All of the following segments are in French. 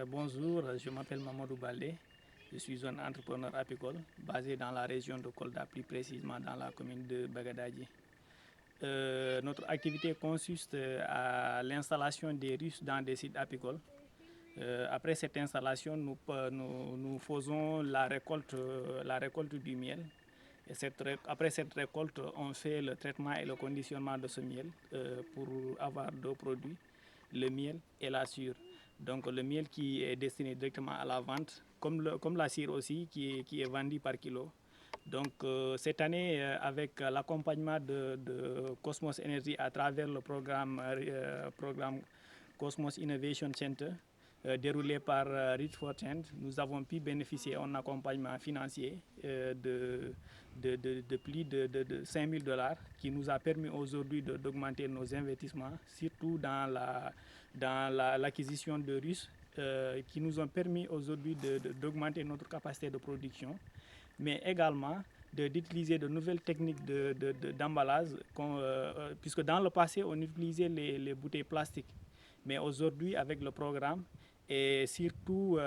Bonjour, je m'appelle Mamadou Baldé. Je suis un entrepreneur apicole basé dans la région de Kolda, plus précisément dans la commune de Bagadadji. Notre activité consiste à l'installation des ruches dans des sites apicoles. Après cette installation, nous faisons la récolte du miel. Et après cette récolte, on fait le traitement et le conditionnement de ce miel pour avoir deux produits, le miel et la cire. Donc le miel qui est destiné directement à la vente, comme la cire aussi, qui est vendue par kilo. Donc cette année, avec l'accompagnement de Cosmos Energy à travers le programme Cosmos Innovation Center, déroulé par Reach for Change, nous avons pu bénéficier d'un accompagnement financier de plus de 5 000 $, qui nous a permis aujourd'hui d'augmenter nos investissements, surtout dans l'acquisition de russes, qui nous ont permis aujourd'hui d'augmenter notre capacité de production, mais également d'utiliser de nouvelles techniques d'emballage, puisque dans le passé, on utilisait les bouteilles plastiques. Mais aujourd'hui, avec le programme, et surtout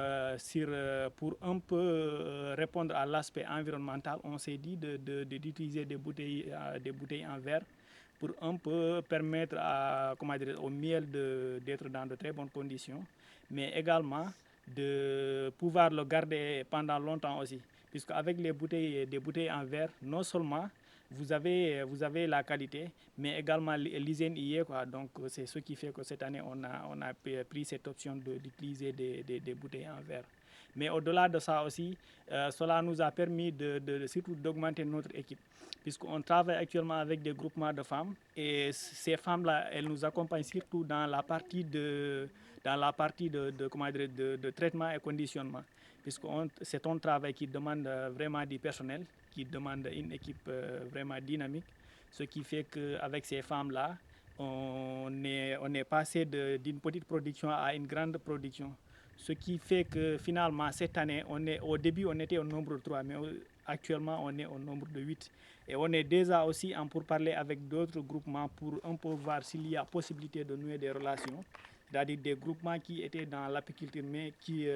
pour un peu répondre à l'aspect environnemental, on s'est dit d'utiliser des bouteilles en verre pour un peu permettre au miel d'être dans de très bonnes conditions, mais également de pouvoir le garder pendant longtemps aussi. Puisque avec des bouteilles en verre, non seulement vous avez la qualité, mais également l'hygiène y est, quoi. Donc c'est ce qui fait que cette année, on a pris cette option d'utiliser des bouteilles en verre. Mais au-delà de ça aussi, cela nous a permis surtout d'augmenter notre équipe, puisqu'on travaille actuellement avec des groupements de femmes, et ces femmes-là, elles nous accompagnent surtout dans la partie de traitement et conditionnement, puisque c'est un travail qui demande vraiment du personnel, qui demande une équipe vraiment dynamique, ce qui fait qu'avec ces femmes-là, on est passé d'une petite production à une grande production. Ce qui fait que finalement, cette année, au début, on était au nombre de 3, mais actuellement, on est au nombre de 8. Et on est déjà aussi en pourparlers avec d'autres groupements pour un peu voir s'il y a possibilité de nouer des relations, c'est-à-dire des groupements qui étaient dans l'apiculture, mais qui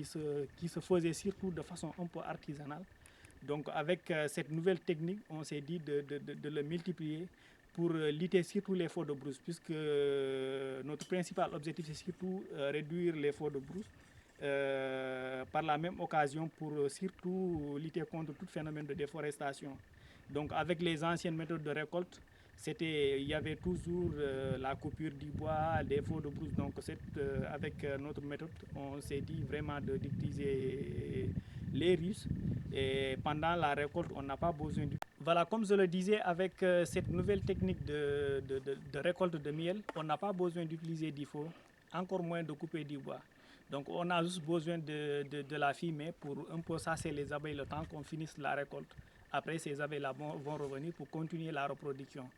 se faisaient surtout de façon un peu artisanale. Donc avec cette nouvelle technique, on s'est dit de le multiplier pour lutter surtout les feux de brousse, puisque notre principal objectif, c'est surtout réduire les feux de brousse. Par la même occasion, pour surtout lutter contre tout phénomène de déforestation. Donc avec les anciennes méthodes de récolte, il y avait toujours la coupure du bois, les feux de brousse. Donc avec notre méthode, on s'est dit vraiment d'utiliser les russes, et pendant la récolte, on n'a pas besoin de... Voilà, comme je le disais, avec cette nouvelle technique de récolte de miel, on n'a pas besoin d'utiliser du feu, encore moins de couper du bois. Donc on a juste besoin de la fumée pour un peu chasser les abeilles le temps qu'on finisse la récolte. Après, ces abeilles-là vont revenir pour continuer la reproduction.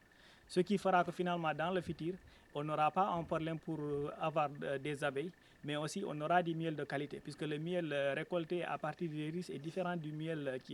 Ce qui fera que finalement, dans le futur, on n'aura pas un problème pour avoir des abeilles, mais aussi on aura du miel de qualité, puisque le miel récolté à partir des russes est différent du miel qui